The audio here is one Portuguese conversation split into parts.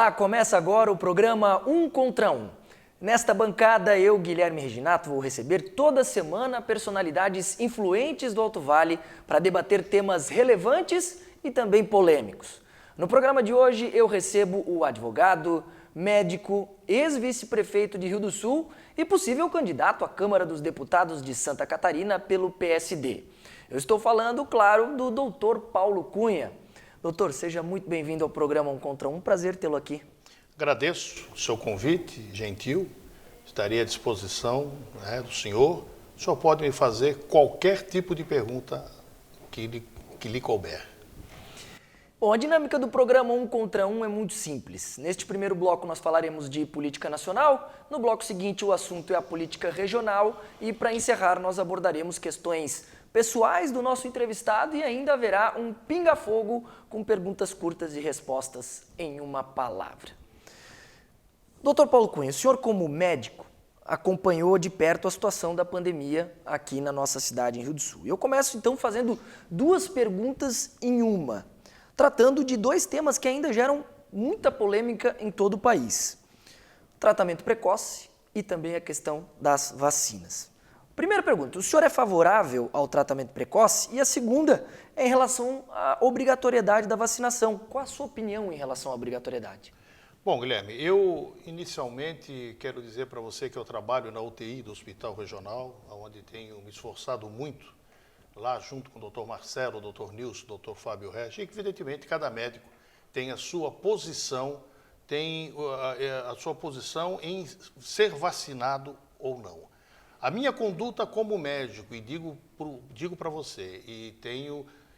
Olá, começa agora o programa Um Contra Um. Nesta bancada, eu, Guilherme Reginato, vou receber toda semana personalidades influentes do Alto Vale para debater temas relevantes e também polêmicos. No programa de hoje, eu recebo o advogado, médico, ex-vice-prefeito de Rio do Sul e possível candidato à Câmara dos Deputados de Santa Catarina pelo PSD. Eu estou falando, claro, do Dr. Paulo Cunha. Doutor, seja muito bem-vindo ao programa Um Contra Um. Prazer tê-lo aqui. Agradeço o seu convite, gentil. Estarei à disposição do senhor. O senhor pode me fazer qualquer tipo de pergunta que lhe couber. Bom, a dinâmica do programa Um Contra Um é muito simples. Neste primeiro bloco nós falaremos de política nacional, no bloco seguinte o assunto é a política regional e para encerrar nós abordaremos questões pessoais do nosso entrevistado e ainda haverá um pinga-fogo com perguntas curtas e respostas em uma palavra. Doutor Paulo Cunha, o senhor como médico acompanhou de perto a situação da pandemia aqui na nossa cidade, em Rio do Sul. Eu começo então fazendo duas perguntas em uma, tratando de dois temas que ainda geram muita polêmica em todo o país. Tratamento precoce e também a questão das vacinas. Primeira pergunta, o senhor é favorável ao tratamento precoce? E a segunda é em relação à obrigatoriedade da vacinação. Qual a sua opinião em relação à obrigatoriedade? Bom, Guilherme, eu inicialmente quero dizer para você que eu trabalho na UTI do Hospital Regional, onde tenho me esforçado muito, lá junto com o Dr. Marcelo, o Dr. Nilson, o Dr. Fábio Regis, e que evidentemente cada médico tem a sua posição, em ser vacinado ou não. A minha conduta como médico, e digo para você,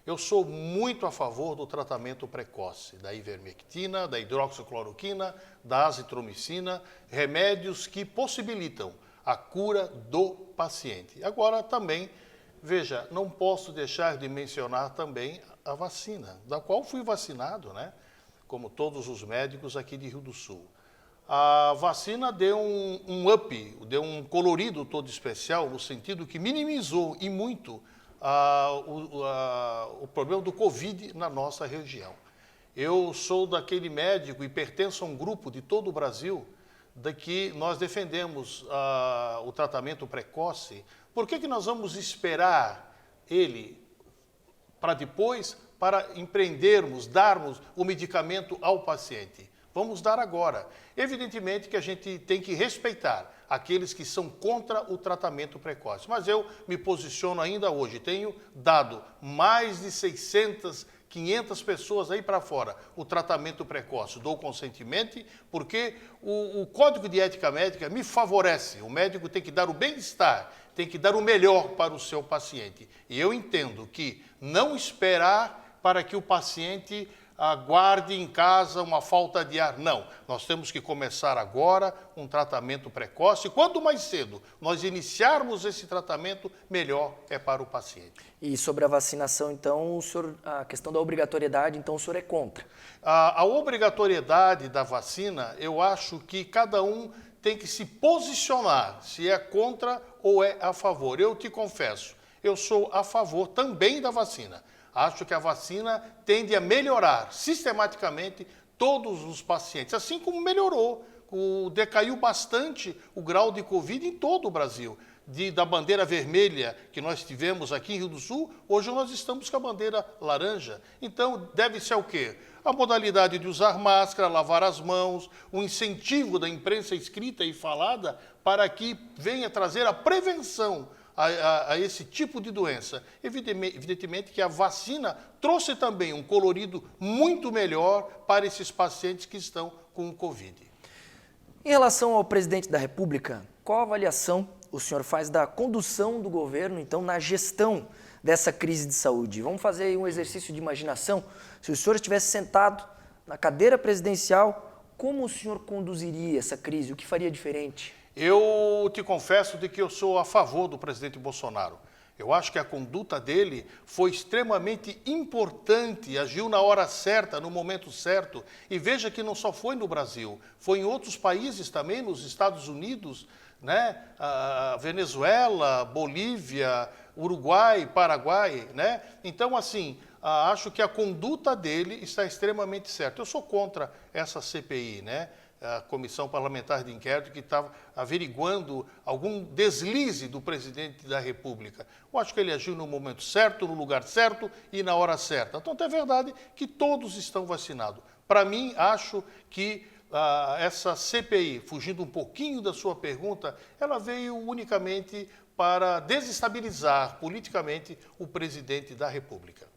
eu sou muito a favor do tratamento precoce, da ivermectina, da hidroxicloroquina, da azitromicina, remédios que possibilitam a cura do paciente. Agora também, veja, não posso deixar de mencionar também a vacina, da qual fui vacinado, como todos os médicos aqui de Rio do Sul. A vacina deu um up, deu um colorido todo especial, no sentido que minimizou e muito o problema do Covid na nossa região. Eu sou daquele médico e pertenço a um grupo de todo o Brasil de que nós defendemos o tratamento precoce. Por que nós vamos esperar ele para depois, para empreendermos, darmos o medicamento ao paciente? Vamos dar agora. Evidentemente que a gente tem que respeitar aqueles que são contra o tratamento precoce. Mas eu me posiciono ainda hoje. Tenho dado mais de 600, 500 pessoas aí para fora o tratamento precoce. Dou consentimento porque o Código de Ética Médica me favorece. O médico tem que dar o bem-estar, tem que dar o melhor para o seu paciente. E eu entendo que não esperar para que o paciente aguarde em casa uma falta de ar. Não, nós temos que começar agora um tratamento precoce. Quanto mais cedo nós iniciarmos esse tratamento, melhor é para o paciente. E sobre a vacinação, então, a questão da obrigatoriedade, então o senhor é contra? A obrigatoriedade da vacina, eu acho que cada um tem que se posicionar, se é contra ou é a favor. Eu te confesso, eu sou a favor também da vacina. Acho que a vacina tende a melhorar sistematicamente todos os pacientes, assim como melhorou, decaiu bastante o grau de Covid em todo o Brasil. Da bandeira vermelha que nós tivemos aqui em Rio do Sul, hoje nós estamos com a bandeira laranja. Então, deve ser o quê? A modalidade de usar máscara, lavar as mãos, o incentivo da imprensa escrita e falada para que venha trazer a prevenção a esse tipo de doença. Evidentemente que a vacina trouxe também um colorido muito melhor para esses pacientes que estão com o Covid. Em relação ao presidente da República, qual a avaliação o senhor faz da condução do governo, então, na gestão dessa crise de saúde? Vamos fazer aí um exercício de imaginação. Se o senhor estivesse sentado na cadeira presidencial, como o senhor conduziria essa crise? O que faria diferente? Eu te confesso de que eu sou a favor do presidente Bolsonaro. Eu acho que a conduta dele foi extremamente importante, agiu na hora certa, no momento certo. E veja que não só foi no Brasil, foi em outros países também, nos Estados Unidos, né? Venezuela, Bolívia, Uruguai, Paraguai, né? Então, assim, acho que a conduta dele está extremamente certa. Eu sou contra essa CPI, né? A Comissão Parlamentar de Inquérito, que estava averiguando algum deslize do presidente da República. Eu acho que ele agiu no momento certo, no lugar certo e na hora certa. Então, é verdade que todos estão vacinados. Para mim, acho que essa CPI, fugindo um pouquinho da sua pergunta, ela veio unicamente para desestabilizar politicamente o presidente da República.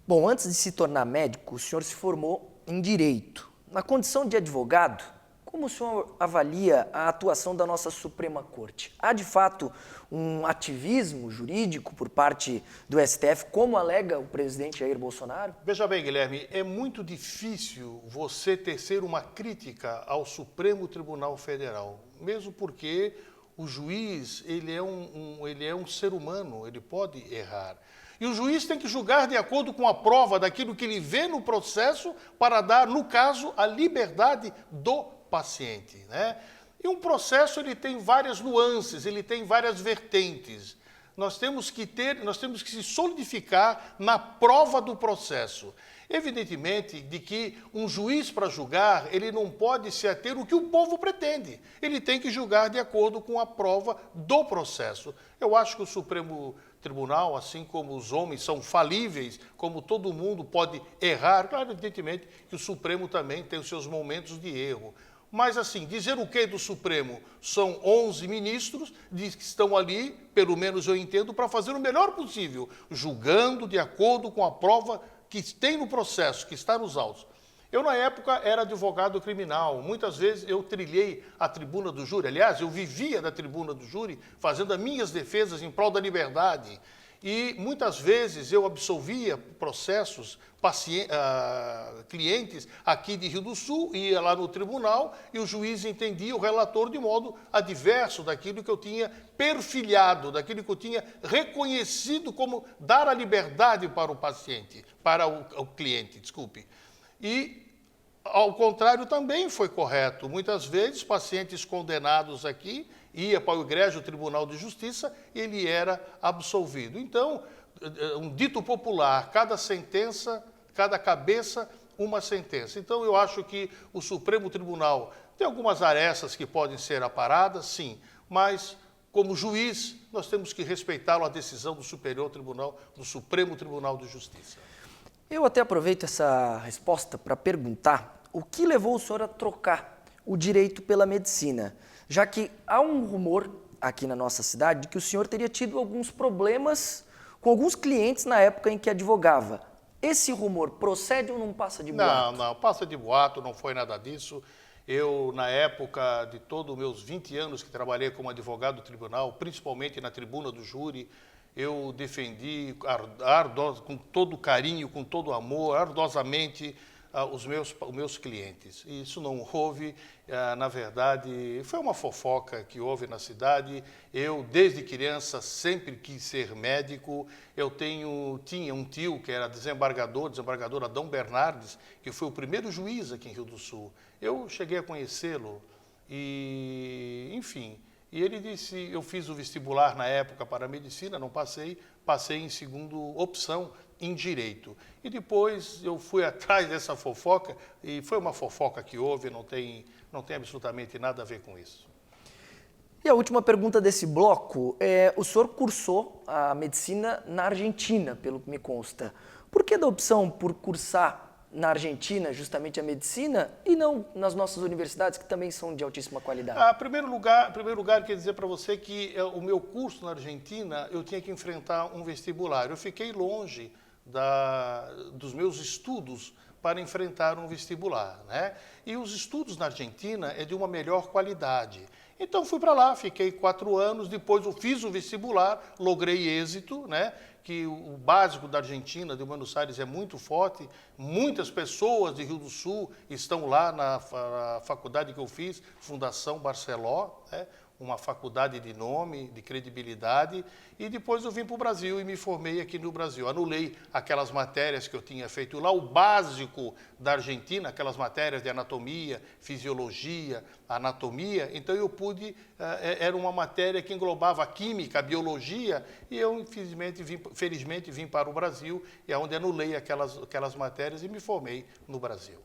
Bom, antes de se tornar médico, o senhor se formou em Direito. Na condição de advogado, como o senhor avalia a atuação da nossa Suprema Corte? Há, de fato, um ativismo jurídico por parte do STF, como alega o presidente Jair Bolsonaro? Veja bem, Guilherme, é muito difícil você tecer uma crítica ao Supremo Tribunal Federal, mesmo porque o juiz ele é um ser humano, ele pode errar. E o juiz tem que julgar de acordo com a prova daquilo que ele vê no processo para dar, no caso, a liberdade do paciente, né? E um processo ele tem várias nuances, ele tem várias vertentes. Nós temos que se solidificar na prova do processo. Evidentemente, de que um juiz para julgar, ele não pode se ater ao que o povo pretende. Ele tem que julgar de acordo com a prova do processo. Eu acho que o Supremo Tribunal, assim como os homens são falíveis, como todo mundo pode errar, claro, evidentemente que o Supremo também tem os seus momentos de erro. Mas, assim, dizer o que do Supremo? São 11 ministros que estão ali, pelo menos eu entendo, para fazer o melhor possível, julgando de acordo com a prova que tem no processo, que está nos autos. Eu, na época, era advogado criminal. Muitas vezes eu trilhei a tribuna do júri. Aliás, eu vivia da tribuna do júri, fazendo as minhas defesas em prol da liberdade. E muitas vezes eu absolvia processos, clientes aqui de Rio do Sul, ia lá no tribunal e o juiz entendia o relator de modo adverso daquilo que eu tinha perfilhado, daquilo que eu tinha reconhecido como dar a liberdade para o paciente, para o cliente, desculpe. E, ao contrário, também foi correto. Muitas vezes, pacientes condenados aqui ia para o egrégio Tribunal de Justiça e ele era absolvido. Então, um dito popular, cada sentença, cada cabeça, uma sentença. Então, eu acho que o Supremo Tribunal tem algumas arestas que podem ser aparadas, sim, mas, como juiz, nós temos que respeitá-lo a decisão do Superior Tribunal, do Supremo Tribunal de Justiça. Eu até aproveito essa resposta para perguntar o que levou o senhor a trocar o direito pela medicina, já que há um rumor aqui na nossa cidade de que o senhor teria tido alguns problemas com alguns clientes na época em que advogava. Esse rumor procede ou não passa de boato? Não, passa de boato, não foi nada disso. Eu, na época de todos os meus 20 anos que trabalhei como advogado do tribunal, principalmente na tribuna do júri, eu defendi com todo carinho, com todo amor, ardosamente, os meus clientes. E isso não houve, na verdade, foi uma fofoca que houve na cidade. Eu, desde criança, sempre quis ser médico. Eu tinha um tio que era desembargador Adão Bernardes, que foi o primeiro juiz aqui em Rio do Sul. Eu cheguei a conhecê-lo e, enfim... E ele disse, eu fiz o vestibular na época para medicina, não passei em segunda opção em direito. E depois eu fui atrás dessa fofoca, e foi uma fofoca que houve, não tem absolutamente nada a ver com isso. E a última pergunta desse bloco é, o senhor cursou a medicina na Argentina, pelo que me consta. Por que da opção por cursar na Argentina, justamente a medicina, e não nas nossas universidades, que também são de altíssima qualidade? Em primeiro lugar, quer dizer para você que o meu curso na Argentina, eu tinha que enfrentar um vestibular. Eu fiquei longe dos meus estudos para enfrentar um vestibular, né? E os estudos na Argentina é de uma melhor qualidade. Então, fui para lá, fiquei 4 anos, depois eu fiz o vestibular, logrei êxito, né? Que o básico da Argentina, de Buenos Aires, é muito forte. Muitas pessoas de Rio do Sul estão lá na faculdade que eu fiz, Fundação Barceló, né? uma faculdade de nome, de credibilidade, e depois eu vim para o Brasil e me formei aqui no Brasil. Anulei aquelas matérias que eu tinha feito lá, o básico da Argentina, aquelas matérias de anatomia, fisiologia, anatomia, então eu pude, era uma matéria que englobava a química, a biologia, e eu felizmente vim para o Brasil, e é onde anulei aquelas matérias e me formei no Brasil.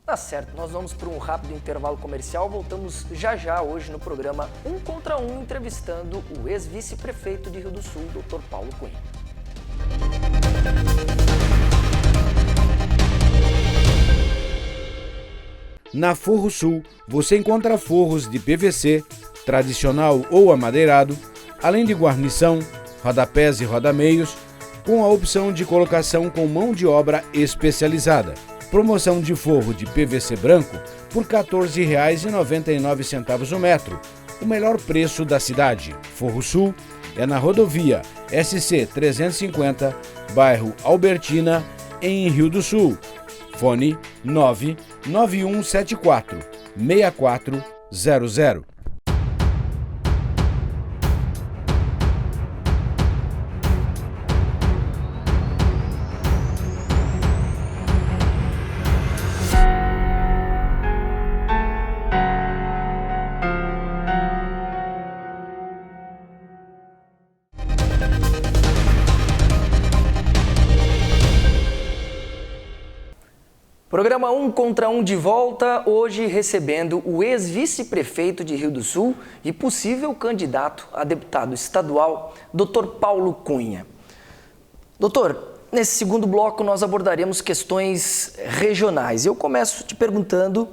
Tá certo, nós vamos para um rápido intervalo comercial, voltamos já já hoje no programa Um Contra Um, entrevistando o ex-vice-prefeito de Rio do Sul, Dr. Paulo Cunha. Na Forro Sul, você encontra forros de PVC, tradicional ou amadeirado, além de guarnição, rodapés e rodameios, com a opção de colocação com mão de obra especializada. Promoção de forro de PVC branco por R$ 14,99 o metro, o melhor preço da cidade. Forro Sul é na rodovia SC 350, bairro Albertina, em Rio do Sul. Fone 99174 6400. Programa Um Contra Um de volta, hoje recebendo o ex-vice-prefeito de Rio do Sul e possível candidato a deputado estadual, Dr. Paulo Cunha. Doutor, nesse segundo bloco nós abordaremos questões regionais. Eu começo te perguntando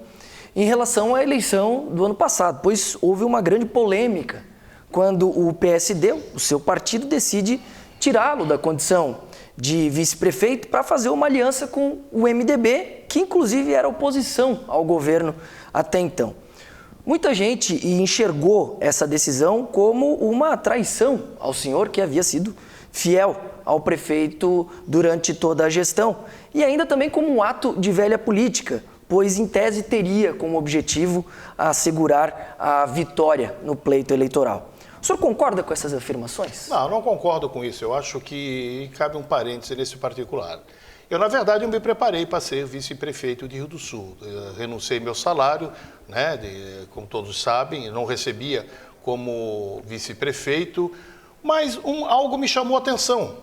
em relação à eleição do ano passado, pois houve uma grande polêmica quando o PSD, o seu partido, decide tirá-lo da condição de vice-prefeito para fazer uma aliança com o MDB, que inclusive era oposição ao governo até então. Muita gente enxergou essa decisão como uma traição ao senhor, que havia sido fiel ao prefeito durante toda a gestão, e ainda também como um ato de velha política, pois em tese teria como objetivo assegurar a vitória no pleito eleitoral. O senhor concorda com essas afirmações? Não concordo com isso. Eu acho que cabe um parêntese nesse particular. Na verdade, eu me preparei para ser vice-prefeito de Rio do Sul. Eu renunciei meu salário, né, como todos sabem, não recebia como vice-prefeito, mas algo me chamou a atenção.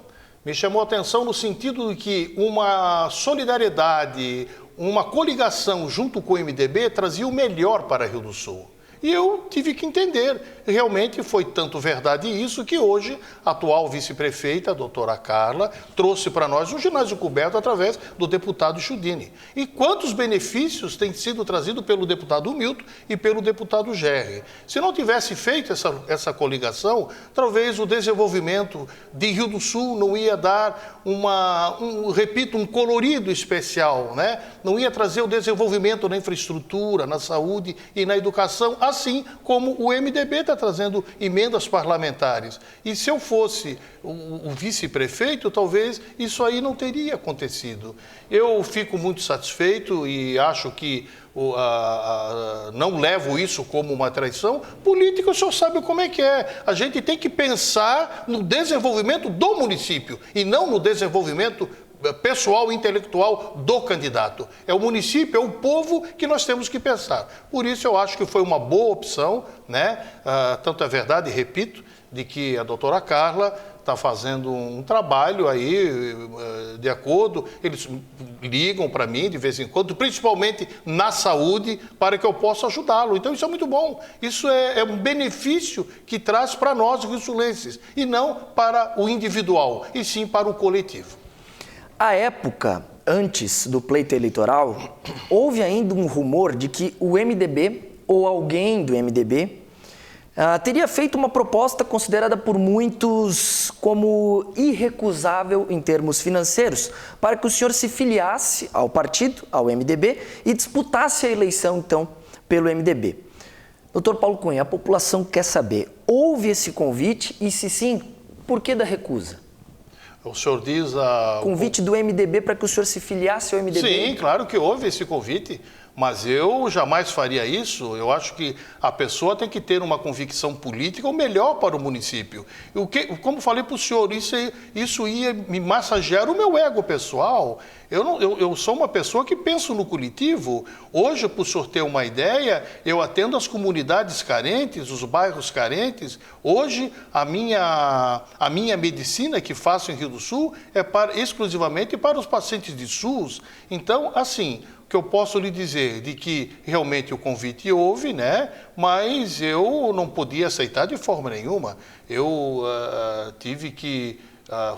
Me chamou a atenção no sentido de que uma solidariedade, uma coligação junto com o MDB trazia o melhor para Rio do Sul. E eu tive que entender, realmente foi tanto verdade isso que hoje a atual vice-prefeita, a doutora Carla, trouxe para nós um ginásio coberto através do deputado Chudini. E quantos benefícios têm sido trazidos pelo deputado Milton e pelo deputado Gerri. Se não tivesse feito essa coligação, talvez o desenvolvimento de Rio do Sul não ia dar um colorido especial, né? Não ia trazer o desenvolvimento na infraestrutura, na saúde e na educação, assim como o MDB está trazendo emendas parlamentares. E se eu fosse o vice-prefeito, talvez isso aí não teria acontecido. Eu fico muito satisfeito e acho que não levo isso como uma traição. Política, o senhor sabe como é que é. A gente tem que pensar no desenvolvimento do município e não no desenvolvimento pessoal e intelectual do candidato. É o município, é o povo que nós temos que pensar. Por isso eu acho que foi uma boa opção, né? Tanto é verdade, repito, de que a doutora Carla está fazendo um trabalho aí, de acordo, eles ligam para mim de vez em quando, principalmente na saúde, para que eu possa ajudá-lo. Então isso é muito bom. Isso é um benefício que traz para nós, rio-sulenses, e não para o individual, e sim para o coletivo. À época, antes do pleito eleitoral, houve ainda um rumor de que o MDB, ou alguém do MDB, teria feito uma proposta considerada por muitos como irrecusável em termos financeiros, para que o senhor se filiasse ao partido, ao MDB, e disputasse a eleição, então, pelo MDB. Doutor Paulo Cunha, a população quer saber, houve esse convite e, se sim, por que da recusa? O senhor diz convite do MDB para que o senhor se filiasse ao MDB? Sim, claro que houve esse convite, Mas eu jamais faria isso. Eu acho que a pessoa tem que ter uma convicção política o melhor para o município. Como falei para o senhor, isso ia me massagear o meu ego pessoal. Eu sou uma pessoa que penso no coletivo. Hoje, para o senhor ter uma ideia, eu atendo as comunidades carentes, os bairros carentes. Hoje, a minha medicina que faço em Rio do Sul é exclusivamente para os pacientes de SUS. Então, assim, o que eu posso lhe dizer de que realmente o convite houve, né? Mas eu não podia aceitar de forma nenhuma. Eu tive que...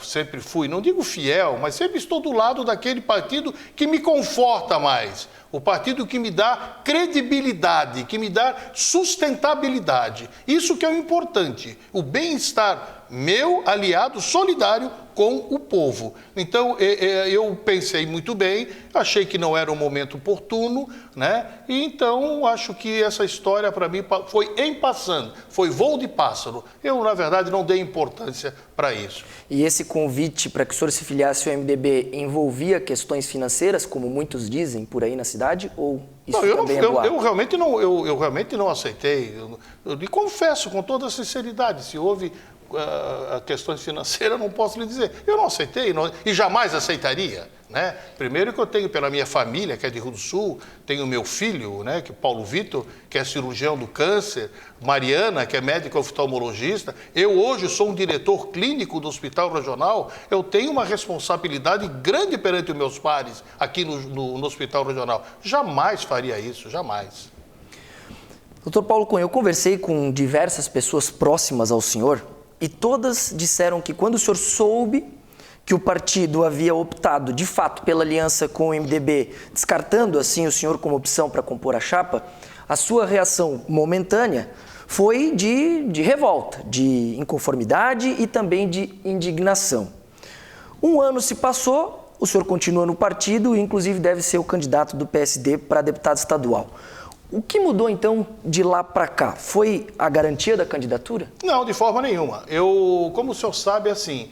sempre fui, não digo fiel, mas sempre estou do lado daquele partido que me conforta mais. O partido que me dá credibilidade, que me dá sustentabilidade. Isso que é o importante. O bem-estar meu, aliado, solidário com o povo. Então, eu pensei muito bem, achei que não era um momento oportuno, né? E então, acho que essa história, para mim, foi em passando, foi voo de pássaro. Eu, na verdade, não dei importância para isso. E esse convite para que o senhor se filiasse ao MDB envolvia questões financeiras, como muitos dizem por aí na cidade, ou isso também é boato? Eu realmente não aceitei. Eu lhe confesso com toda sinceridade, se houve questões financeiras, não posso lhe dizer. Eu não aceitei e jamais aceitaria. Né? Primeiro que eu tenho pela minha família, que é de Rio do Sul, tenho meu filho, né, que é Paulo Vitor, que é cirurgião do câncer, Mariana, que é médica oftalmologista. Eu hoje sou um diretor clínico do Hospital Regional, eu tenho uma responsabilidade grande perante os meus pares aqui no Hospital Regional. Jamais faria isso, jamais. Doutor Paulo Cunha, eu conversei com diversas pessoas próximas ao senhor e todas disseram que quando o senhor soube que o partido havia optado, de fato, pela aliança com o MDB, descartando, assim, o senhor como opção para compor a chapa, a sua reação momentânea foi de revolta, de inconformidade e também de indignação. Um ano se passou, o senhor continua no partido e, inclusive, deve ser o candidato do PSD para deputado estadual. O que mudou, então, de lá para cá? Foi a garantia da candidatura? Não, de forma nenhuma. Como o senhor sabe, assim...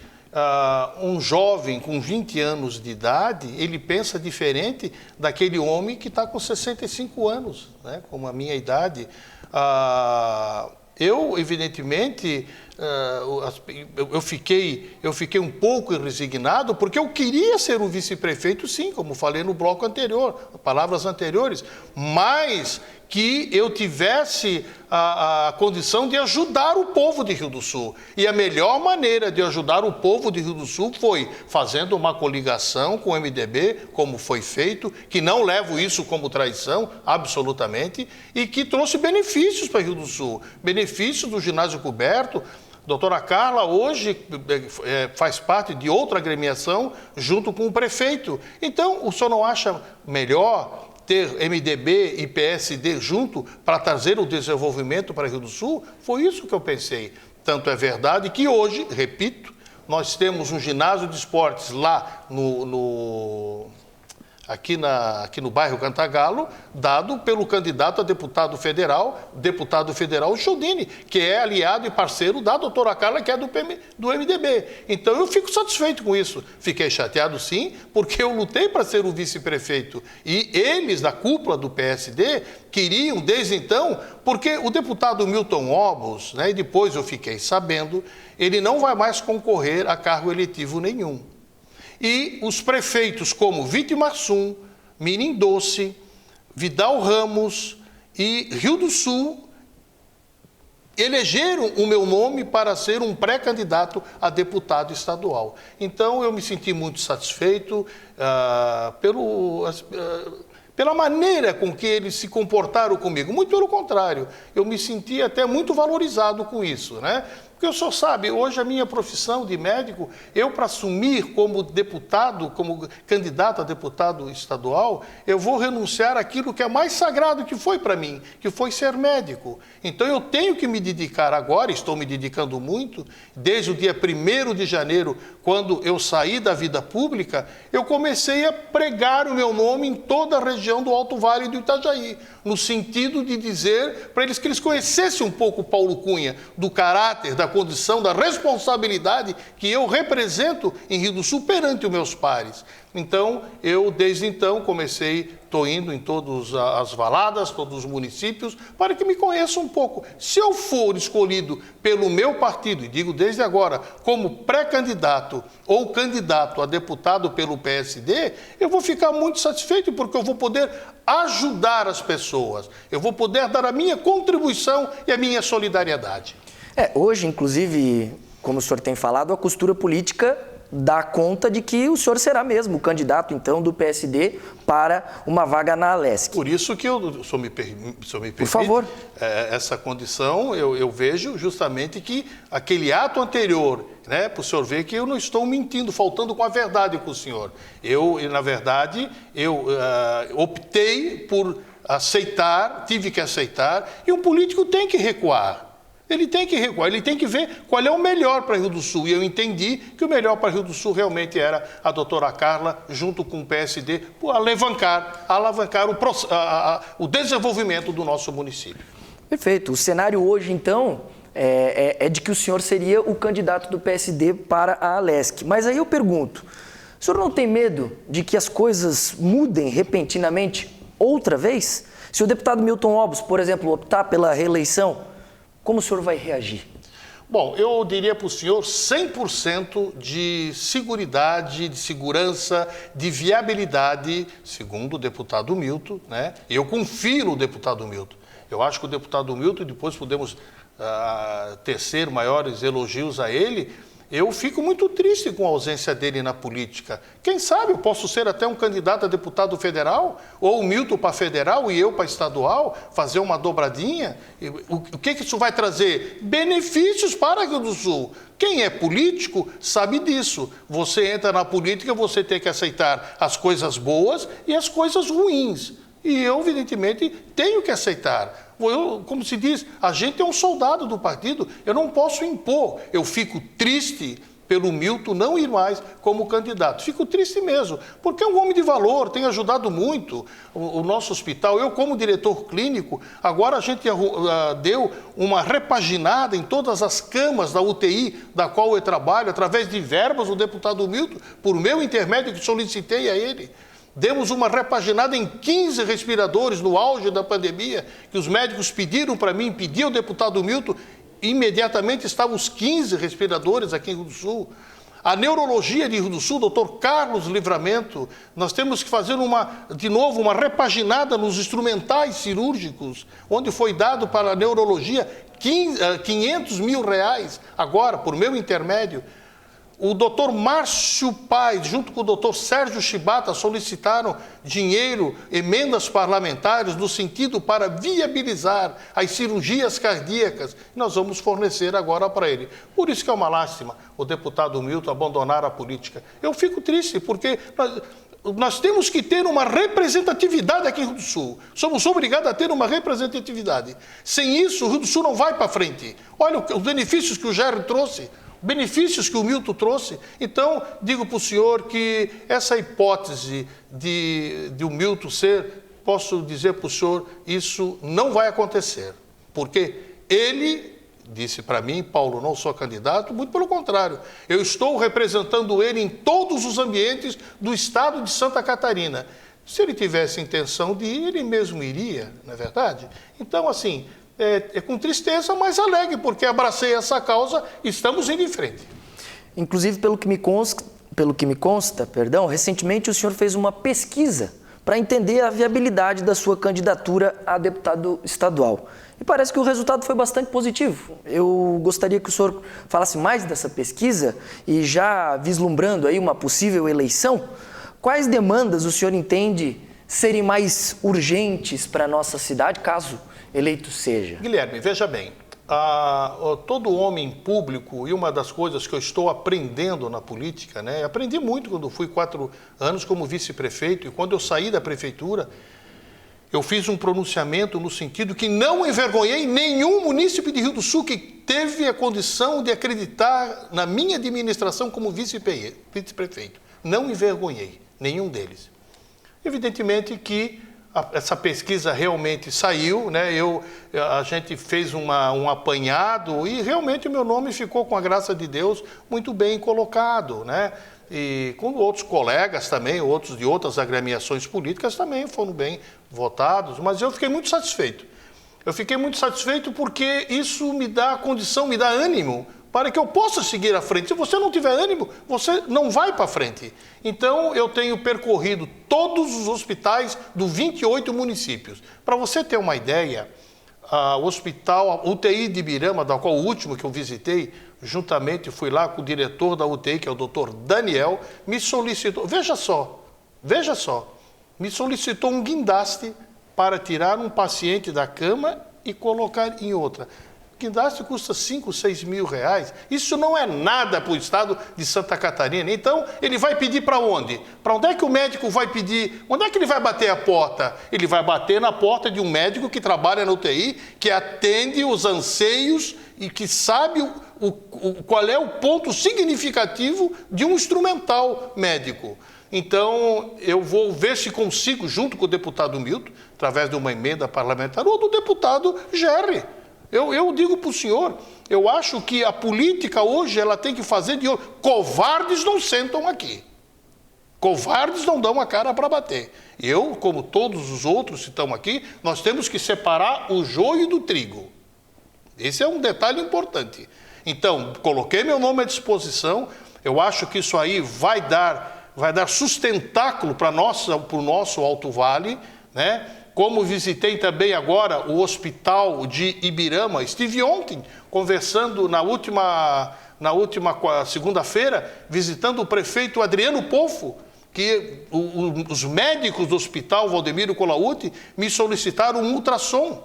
um jovem com 20 anos de idade, ele pensa diferente daquele homem que está com 65 anos, né, como a minha idade. Eu, evidentemente, eu fiquei um pouco resignado, porque eu queria ser o vice-prefeito, sim, como falei no bloco anterior, palavras anteriores, mas que eu tivesse a condição de ajudar o povo de Rio do Sul. E a melhor maneira de ajudar o povo de Rio do Sul foi fazendo uma coligação com o MDB, como foi feito, que não levo isso como traição, absolutamente, e que trouxe benefícios para Rio do Sul. Benefícios do ginásio coberto. Doutora Carla hoje faz parte de outra agremiação junto com o prefeito. Então, o senhor não acha melhor ter MDB e PSD junto para trazer o desenvolvimento para Rio do Sul? Foi isso que eu pensei. Tanto é verdade que hoje, repito, nós temos um ginásio de esportes lá aqui no bairro Cantagalo, dado pelo candidato a deputado federal Chiodini, que é aliado e parceiro da doutora Carla, que é do MDB. Então eu fico satisfeito com isso. Fiquei chateado sim, porque eu lutei para ser o vice-prefeito. E eles, da cúpula do PSD, queriam desde então, porque o deputado Milton Obos, né, e depois eu fiquei sabendo, ele não vai mais concorrer a cargo eletivo nenhum. E os prefeitos como Vitimarsum, Mirim Doce, Vidal Ramos e Rio do Sul elegeram o meu nome para ser um pré-candidato a deputado estadual. Então eu me senti muito satisfeito pela maneira com que eles se comportaram comigo. Muito pelo contrário, eu me senti até muito valorizado com isso, né? Porque o senhor sabe, hoje a minha profissão de médico, eu para assumir como deputado, como candidato a deputado estadual, eu vou renunciar àquilo que é mais sagrado que foi para mim, que foi ser médico. Então eu tenho que me dedicar agora, estou me dedicando muito, desde o dia 1º de janeiro, quando eu saí da vida pública, eu comecei a pregar o meu nome em toda a região do Alto Vale do Itajaí, no sentido de dizer para eles que eles conhecessem um pouco Paulo Cunha, do caráter, da condição, da responsabilidade que eu represento em Rio do Sul perante os meus pares. Então, eu desde então estou indo em todas as valadas, todos os municípios, para que me conheçam um pouco. Se eu for escolhido pelo meu partido, e digo desde agora, como pré-candidato ou candidato a deputado pelo PSD, eu vou ficar muito satisfeito, porque eu vou poder ajudar as pessoas, eu vou poder dar a minha contribuição e a minha solidariedade. Hoje, inclusive, como o senhor tem falado, a costura política dá conta de que o senhor será mesmo o candidato, então, do PSD para uma vaga na Alesc. Por isso que o senhor me permite, por favor, essa condição, eu vejo justamente que aquele ato anterior, né, para o senhor ver que eu não estou mentindo, faltando com a verdade com o senhor. Na verdade, optei por aceitar, tive que aceitar, e um político tem que recuar. Ele tem que recuar, ele tem que ver qual é o melhor para Rio do Sul. E eu entendi que o melhor para Rio do Sul realmente era a doutora Carla, junto com o PSD, por alavancar o desenvolvimento do nosso município. Perfeito. O cenário hoje, então, é de que o senhor seria o candidato do PSD para a Alesc. Mas aí eu pergunto, o senhor não tem medo de que as coisas mudem repentinamente outra vez? Se o deputado Milton Obos, por exemplo, optar pela reeleição, como o senhor vai reagir? Bom, eu diria para o senhor 100% de seguridade, de segurança, de viabilidade, segundo o deputado Milton, né? Eu confio no deputado Milton. Eu acho que o deputado Milton, depois podemos tecer maiores elogios a ele. Eu fico muito triste com a ausência dele na política. Quem sabe eu posso ser até um candidato a deputado federal, ou o Milton para federal e eu para estadual, fazer uma dobradinha. O que isso vai trazer? Benefícios para o Rio do Sul. Quem é político sabe disso. Você entra na política, você tem que aceitar as coisas boas e as coisas ruins. E eu, evidentemente, tenho que aceitar. Como se diz, a gente é um soldado do partido, eu não posso impor. Eu fico triste pelo Milton não ir mais como candidato. Fico triste mesmo, porque é um homem de valor, tem ajudado muito o nosso hospital. Eu, como diretor clínico, agora a gente deu uma repaginada em todas as camas da UTI, da qual eu trabalho, através de verbas do deputado Milton, por meu intermédio que solicitei a ele. Demos uma repaginada em 15 respiradores no auge da pandemia, que os médicos pediram para mim, pediu ao deputado Milton, imediatamente estavam os 15 respiradores aqui em Rio do Sul. A neurologia de Rio do Sul, doutor Carlos Livramento, nós temos que fazer de novo uma repaginada nos instrumentais cirúrgicos, onde foi dado para a neurologia 500 mil reais, agora, por meu intermédio. O doutor Márcio Paes, junto com o doutor Sérgio Chibata, solicitaram dinheiro, emendas parlamentares, no sentido para viabilizar as cirurgias cardíacas. Nós vamos fornecer agora para ele. Por isso que é uma lástima o deputado Milton abandonar a política. Eu fico triste, porque nós temos que ter uma representatividade aqui no Rio do Sul. Somos obrigados a ter uma representatividade. Sem isso, o Rio do Sul não vai para frente. Olha os benefícios que o Gerry trouxe. Benefícios que o Milton trouxe. Então, digo para o senhor que essa hipótese de o Milton posso dizer para o senhor, isso não vai acontecer. Porque ele disse para mim, Paulo, não sou candidato, muito pelo contrário. Eu estou representando ele em todos os ambientes do estado de Santa Catarina. Se ele tivesse intenção de ir, ele mesmo iria, não é verdade? Então, assim, é com tristeza, mas alegre, porque abracei essa causa e estamos indo em frente. Inclusive, pelo que me consta, recentemente o senhor fez uma pesquisa para entender a viabilidade da sua candidatura a deputado estadual. E parece que o resultado foi bastante positivo. Eu gostaria que o senhor falasse mais dessa pesquisa e já vislumbrando aí uma possível eleição, quais demandas o senhor entende serem mais urgentes para a nossa cidade, caso eleito seja? Guilherme, veja bem, todo homem público, e uma das coisas que eu estou aprendendo na política, né? Aprendi muito quando fui 4 anos como vice-prefeito, e quando eu saí da prefeitura, eu fiz um pronunciamento no sentido que não envergonhei nenhum munícipe de Rio do Sul que teve a condição de acreditar na minha administração como vice-prefeito. Não envergonhei nenhum deles. Evidentemente que essa pesquisa realmente saiu, né? A gente fez um apanhado e realmente o meu nome ficou, com a graça de Deus, muito bem colocado, né? E com outros colegas também, outros de outras agremiações políticas também foram bem votados, mas eu fiquei muito satisfeito. Eu fiquei muito satisfeito porque isso me dá condição, me dá ânimo para que eu possa seguir à frente. Se você não tiver ânimo, você não vai para frente. Então, eu tenho percorrido todos os hospitais dos 28 municípios. Para você ter uma ideia, o hospital, a UTI de Ibirama, da qual o último que eu visitei, juntamente fui lá com o diretor da UTI, que é o Dr. Daniel, me solicitou, veja só, me solicitou um guindaste para tirar um paciente da cama e colocar em outra. O guindaste custa 5, 6 mil reais. Isso não é nada para o estado de Santa Catarina. Então, ele vai pedir para onde? Para onde é que o médico vai pedir? Onde é que ele vai bater a porta? Ele vai bater na porta de um médico que trabalha na UTI, que atende os anseios e que sabe qual é o ponto significativo de um instrumental médico. Então, eu vou ver se consigo, junto com o deputado Milton, através de uma emenda parlamentar, ou do deputado Gerry. Eu digo para o senhor, eu acho que a política hoje ela tem que fazer de... Covardes não sentam aqui. Covardes não dão a cara para bater. Eu, como todos os outros que estão aqui, nós temos que separar o joio do trigo. Esse é um detalhe importante. Então, coloquei meu nome à disposição, eu acho que isso aí vai dar sustentáculo para o nosso Alto Vale, né? Como visitei também agora o hospital de Ibirama, estive ontem conversando na última segunda-feira, visitando o prefeito Adriano Polfo, que os médicos do hospital Valdemiro Colautti me solicitaram um ultrassom.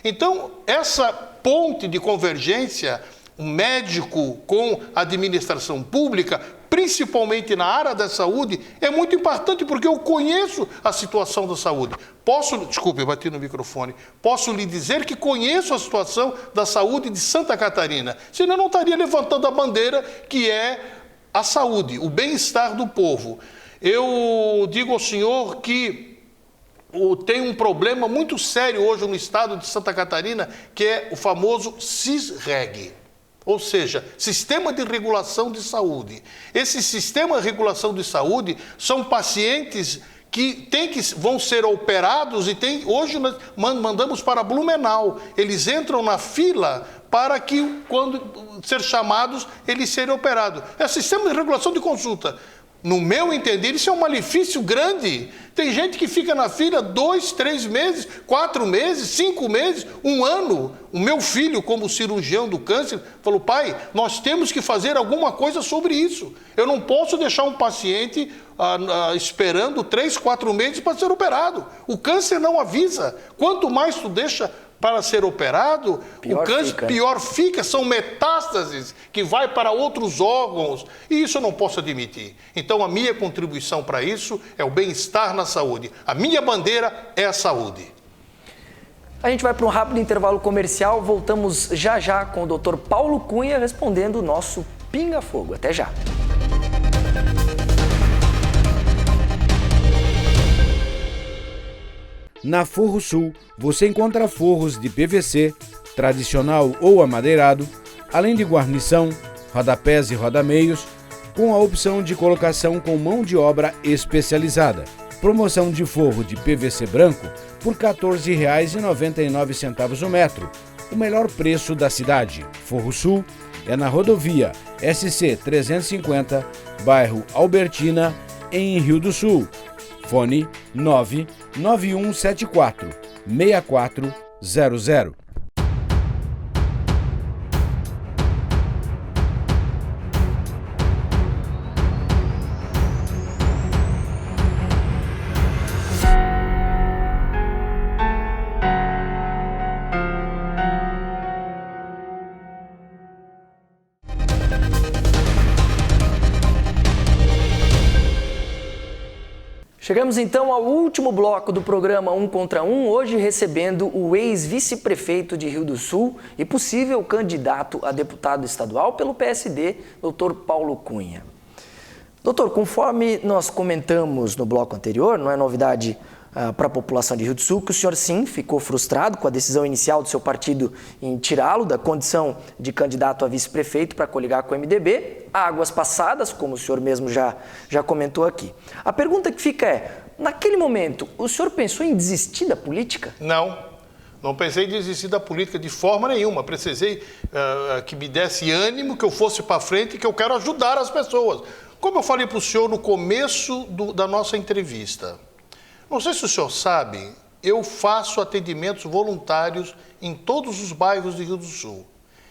Então, essa ponte de convergência, o médico com a administração pública, principalmente na área da saúde, é muito importante porque eu conheço a situação da saúde. Desculpe, eu bati no microfone. Posso lhe dizer que conheço a situação da saúde de Santa Catarina, senão eu não estaria levantando a bandeira que é a saúde, o bem-estar do povo. Eu digo ao senhor que tem um problema muito sério hoje no estado de Santa Catarina, que é o famoso SISREG. Ou seja, Sistema de Regulação de Saúde. Esse Sistema de Regulação de Saúde são pacientes que vão ser operados e hoje nós mandamos para Blumenau. Eles entram na fila para que, quando ser chamados, eles serem operados. É Sistema de Regulação de Consulta. No meu entender, isso é um malefício grande. Tem gente que fica na fila 2, 3 meses, 4 meses, 5 meses, 1 ano. O meu filho, como cirurgião do câncer, falou: pai, nós temos que fazer alguma coisa sobre isso. Eu não posso deixar um paciente esperando 3, 4 meses para ser operado. O câncer não avisa. Quanto mais tu deixa para ser operado, o câncer pior fica, são metástases que vai para outros órgãos, e isso eu não posso admitir. Então a minha contribuição para isso é o bem-estar na saúde. A minha bandeira é a saúde. A gente vai para um rápido intervalo comercial, voltamos já já com o Dr. Paulo Cunha respondendo o nosso Pinga Fogo. Até já. Na Forro Sul, você encontra forros de PVC, tradicional ou amadeirado, além de guarnição, rodapés e rodameios, com a opção de colocação com mão de obra especializada. Promoção de forro de PVC branco por R$ 14,99 o metro, o melhor preço da cidade. Forro Sul é na rodovia SC 350, bairro Albertina, em Rio do Sul. Fone 99174-6400. Chegamos então ao último bloco do programa 1 contra 1, hoje recebendo o ex-vice-prefeito de Rio do Sul e possível candidato a deputado estadual pelo PSD, Dr. Paulo Cunha. Doutor, conforme nós comentamos no bloco anterior, não é novidade para a população de Rio do Sul, que o senhor sim ficou frustrado com a decisão inicial do seu partido em tirá-lo da condição de candidato a vice-prefeito para coligar com o MDB, águas passadas, como o senhor mesmo já comentou aqui. A pergunta que fica é, naquele momento, o senhor pensou em desistir da política? Não pensei em desistir da política de forma nenhuma. Precisei que me desse ânimo, que eu fosse para frente, que eu quero ajudar as pessoas. Como eu falei para o senhor no começo da nossa entrevista, não sei se o senhor sabe, eu faço atendimentos voluntários em todos os bairros de Rio do Sul.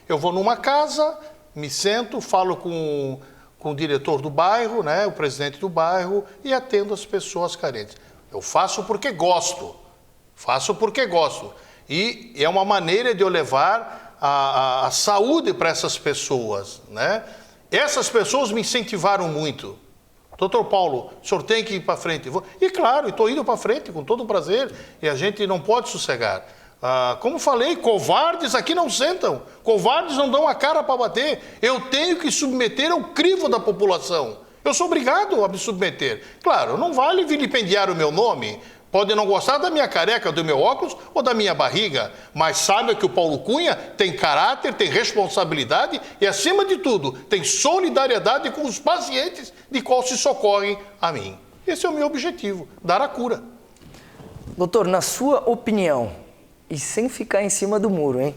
Eu vou numa casa, me sento, falo com o diretor do bairro, né, o presidente do bairro, e atendo as pessoas carentes. Eu faço porque gosto. E é uma maneira de eu levar a saúde para essas pessoas, né? Essas pessoas me incentivaram muito. Doutor Paulo, o senhor tem que ir para frente. E claro, estou indo para frente com todo prazer e a gente não pode sossegar. Como falei, covardes aqui não sentam, covardes não dão a cara para bater. Eu tenho que submeter ao crivo da população. Eu sou obrigado a me submeter. Claro, não vale vilipendiar o meu nome. Pode não gostar da minha careca, do meu óculos ou da minha barriga, mas saiba que o Paulo Cunha tem caráter, tem responsabilidade e, acima de tudo, tem solidariedade com os pacientes de qual se socorrem a mim. Esse é o meu objetivo, dar a cura. Doutor, na sua opinião, e sem ficar em cima do muro, hein?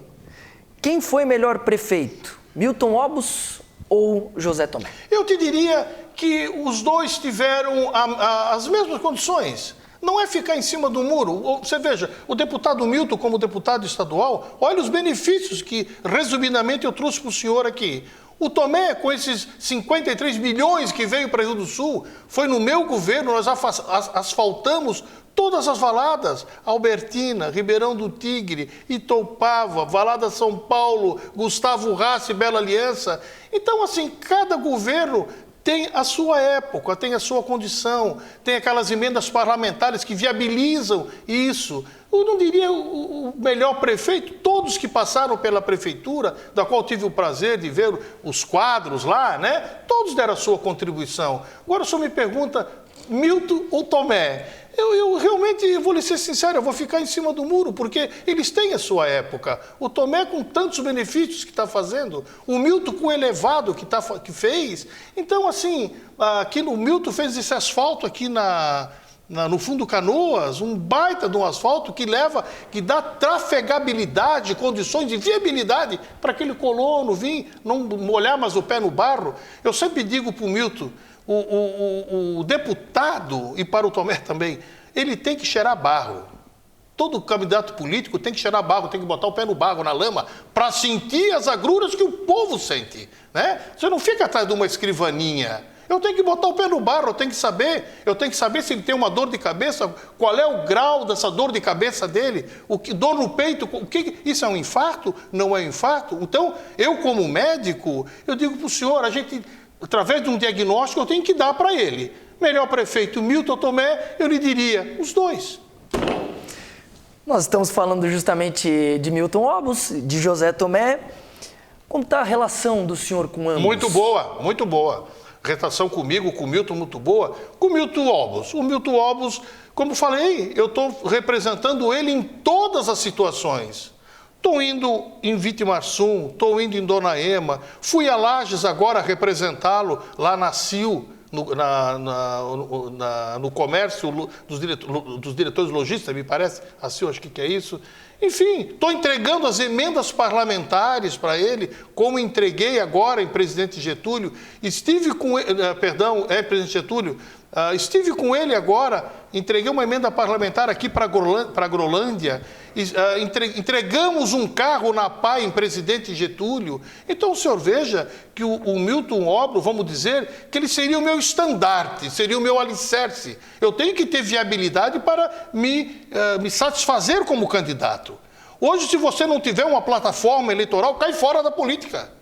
Quem foi melhor prefeito, Milton Obos ou José Tomé? Eu te diria que os dois tiveram as mesmas condições. Não é ficar em cima do muro. Você veja, o deputado Milton, como deputado estadual, olha os benefícios que, resumidamente, eu trouxe para o senhor aqui. O Tomé, com esses 53 milhões que veio para Rio do Sul, foi no meu governo, nós asfaltamos todas as valadas, Albertina, Ribeirão do Tigre, Itoupava, Valada São Paulo, Gustavo Rassi, Bela Aliança. Então, assim, cada governo tem a sua época, tem a sua condição, tem aquelas emendas parlamentares que viabilizam isso. Eu não diria o melhor prefeito, todos que passaram pela prefeitura, da qual tive o prazer de ver os quadros lá, né? Todos deram a sua contribuição. Agora o senhor me pergunta, Milton ou Tomé? Eu realmente, vou lhe ser sincero, eu vou ficar em cima do muro, porque eles têm a sua época. O Tomé com tantos benefícios que está fazendo, o Milton com o elevado que fez. Então, assim, aqui no Milton fez esse asfalto aqui no Fundo Canoas, um baita de um asfalto que dá trafegabilidade, condições de viabilidade para aquele colono vir, não molhar mais o pé no barro. Eu sempre digo para o Milton, o deputado, e para o Tomé também, ele tem que cheirar barro. Todo candidato político tem que cheirar barro, tem que botar o pé no barro, na lama, para sentir as agruras que o povo sente, né? Você não fica atrás de uma escrivaninha. Eu tenho que botar o pé no barro, eu tenho que saber se ele tem uma dor de cabeça, qual é o grau dessa dor de cabeça dele, dor no peito, isso é um infarto? Não é um infarto? Então, eu como médico, eu digo para o senhor, a gente, através de um diagnóstico, eu tenho que dar para ele. Melhor prefeito, Milton Tomé, eu lhe diria, os dois. Nós estamos falando justamente de Milton Obos, de José Tomé. Como está a relação do senhor com ambos? Muito boa, muito boa. Relação comigo, com o Milton, muito boa. Com o Milton Obos. O Milton Obos, como falei, eu estou representando ele em todas as situações. Estou indo em Vitimarsum, estou indo em Dona Ema, fui a Lages agora representá-lo lá na CIL, no comércio dos diretores lojistas, me parece, a CIL, acho que é isso. Enfim, estou entregando as emendas parlamentares para ele, como entreguei agora em Presidente Getúlio. Estive com ele, Presidente Getúlio, estive com ele agora, entreguei uma emenda parlamentar aqui para a Grolândia, entregamos um carro na PAI em Presidente Getúlio. Então o senhor veja que o Milton Obos, vamos dizer, que ele seria o meu estandarte, seria o meu alicerce. Eu tenho que ter viabilidade para me satisfazer como candidato. Hoje, se você não tiver uma plataforma eleitoral, cai fora da política.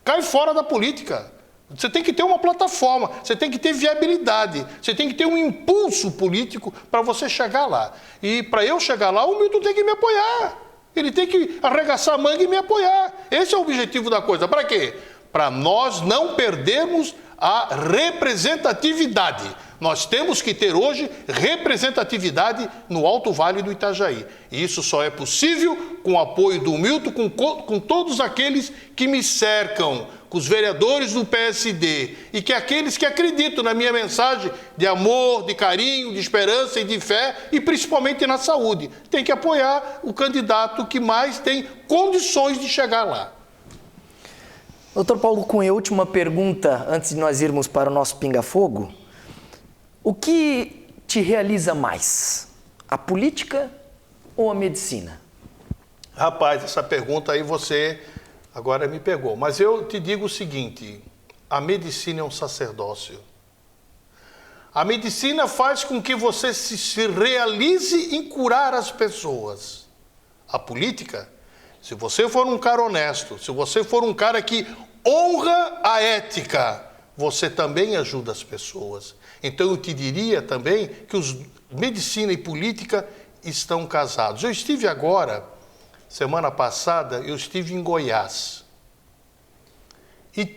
Cai fora da política. Você tem que ter uma plataforma, você tem que ter viabilidade, você tem que ter um impulso político para você chegar lá. E para eu chegar lá, o Milton tem que me apoiar. Ele tem que arregaçar a manga e me apoiar. Esse é o objetivo da coisa. Para quê? Para nós não perdermos a representatividade. Nós temos que ter hoje representatividade no Alto Vale do Itajaí. E isso só é possível com o apoio do Milton, com todos aqueles que me cercam, com os vereadores do PSD e que aqueles que acreditam na minha mensagem de amor, de carinho, de esperança e de fé e principalmente na saúde. Tem que apoiar o candidato que mais tem condições de chegar lá. Doutor Paulo Cunha, última pergunta antes de nós irmos para o nosso pinga-fogo. O que te realiza mais, a política ou a medicina? Rapaz, essa pergunta aí você agora me pegou. Mas eu te digo o seguinte, a medicina é um sacerdócio. A medicina faz com que você se realize em curar as pessoas. A política, se você for um cara honesto, se você for um cara que honra a ética, você também ajuda as pessoas. Então eu te diria também que medicina e política estão casados. Eu estive agora, semana passada, eu estive em Goiás. E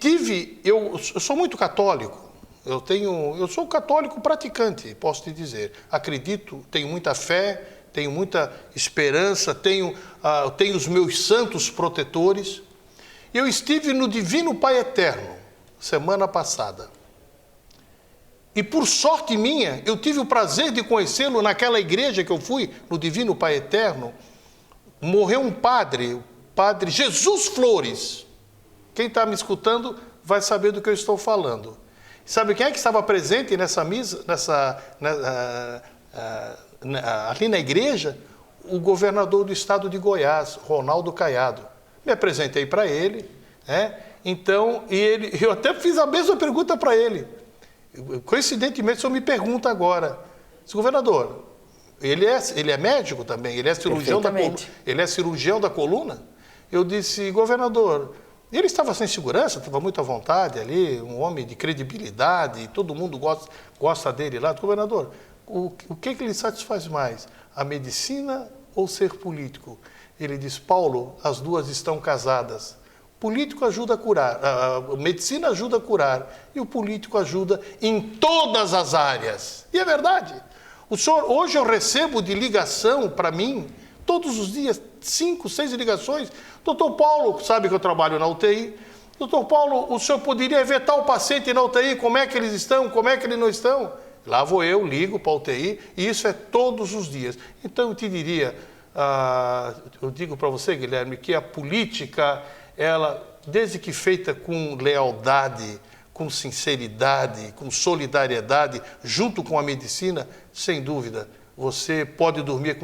eu sou muito católico, eu sou católico praticante, posso te dizer. Acredito, tenho muita fé, tenho muita esperança, tenho os meus santos protetores. Eu estive no Divino Pai Eterno, semana passada. E por sorte minha, eu tive o prazer de conhecê-lo naquela igreja que eu fui, no Divino Pai Eterno. Morreu um padre, o padre Jesus Flores. Quem está me escutando vai saber do que eu estou falando. Sabe quem é que estava presente nessa missa, ali na igreja? O governador do estado de Goiás, Ronaldo Caiado. Me apresentei para ele, né? Então, eu até fiz a mesma pergunta para ele. Coincidentemente, o senhor me pergunta agora, governador, ele é médico também, ele é cirurgião da coluna? Eu disse, governador, ele estava sem segurança, estava muito à vontade ali, um homem de credibilidade, todo mundo gosta dele lá. Governador, o que lhe satisfaz mais, a medicina ou ser político? Ele diz, Paulo, as duas estão casadas. Político ajuda a curar, a medicina ajuda a curar e o político ajuda em todas as áreas. E é verdade. Hoje eu recebo de ligação para mim, todos os dias, 5, 6 ligações. Doutor Paulo, sabe que eu trabalho na UTI. Doutor Paulo, o senhor poderia ver tal paciente na UTI, como é que eles estão, como é que eles não estão? Lá vou eu, ligo para a UTI e isso é todos os dias. Então eu te diria, eu digo para você, Guilherme, que a política, ela, desde que feita com lealdade, com sinceridade, com solidariedade, junto com a medicina, sem dúvida, você pode dormir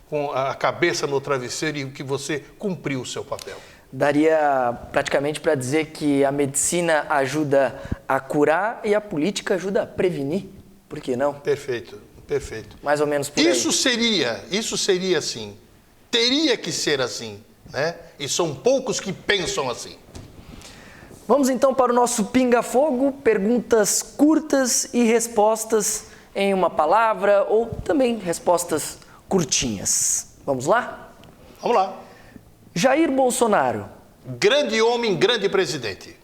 com a cabeça no travesseiro e que você cumpriu o seu papel. Daria praticamente para dizer que a medicina ajuda a curar e a política ajuda a prevenir. Por que não? Perfeito, perfeito. Mais ou menos por aí. Isso seria assim. Teria que ser assim, né? E são poucos que pensam assim. Vamos então para o nosso pinga-fogo, perguntas curtas e respostas em uma palavra ou também respostas curtinhas. Vamos lá? Vamos lá. Jair Bolsonaro. Grande homem, grande presidente.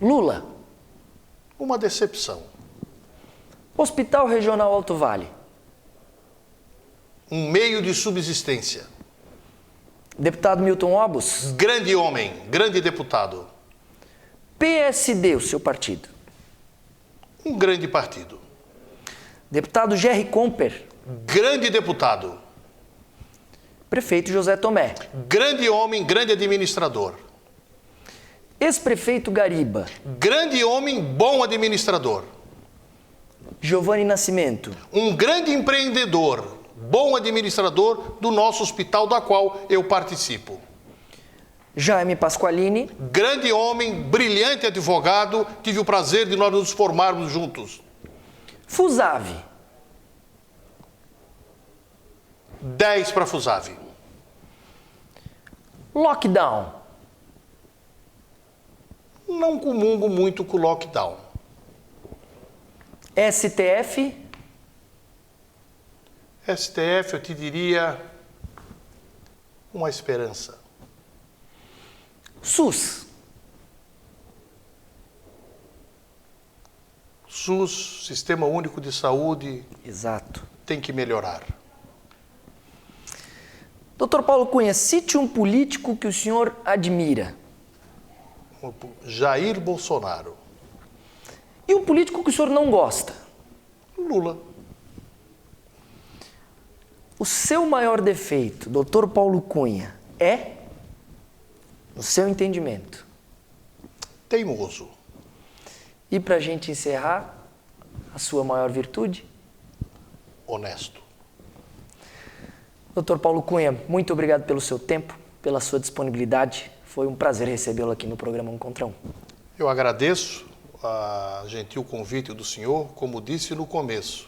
Lula. Uma decepção. Hospital Regional Alto Vale. Um meio de subsistência. Deputado Milton Obos. Grande homem, grande deputado. PSD, o seu partido. Um grande partido. Deputado Gerry Comper. Grande deputado. Prefeito José Tomé. Grande homem, grande administrador. Ex-prefeito Gariba. Grande homem, bom administrador. Giovanni Nascimento. Um grande empreendedor, bom administrador do nosso hospital, da qual eu participo. Jaime Pasqualini. Grande homem, brilhante advogado, tive o prazer de nós nos formarmos juntos. Fusave. 10 para Fusave. Lockdown. Não comungo muito com o lockdown. STF. STF, eu te diria, uma esperança. SUS. SUS, Sistema Único de Saúde, Exato. tem que melhorar. Dr. Paulo Cunha, cite um político que o senhor admira. Jair Bolsonaro. E um político que o senhor não gosta? Lula. O seu maior defeito, Dr. Paulo Cunha, é, no seu entendimento? Teimoso. E para a gente encerrar, a sua maior virtude? Honesto. Dr. Paulo Cunha, muito obrigado pelo seu tempo, pela sua disponibilidade. Foi um prazer recebê-lo aqui no programa Um Contra Um. Eu agradeço a gentil convite do senhor. Como disse no começo,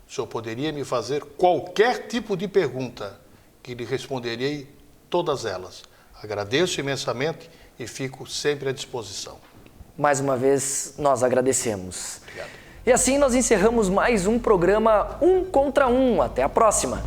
o senhor poderia me fazer qualquer tipo de pergunta, que lhe responderei todas elas. Agradeço imensamente e fico sempre à disposição. Mais uma vez, nós agradecemos. Obrigado. E assim nós encerramos mais um programa Um Contra Um. Até a próxima!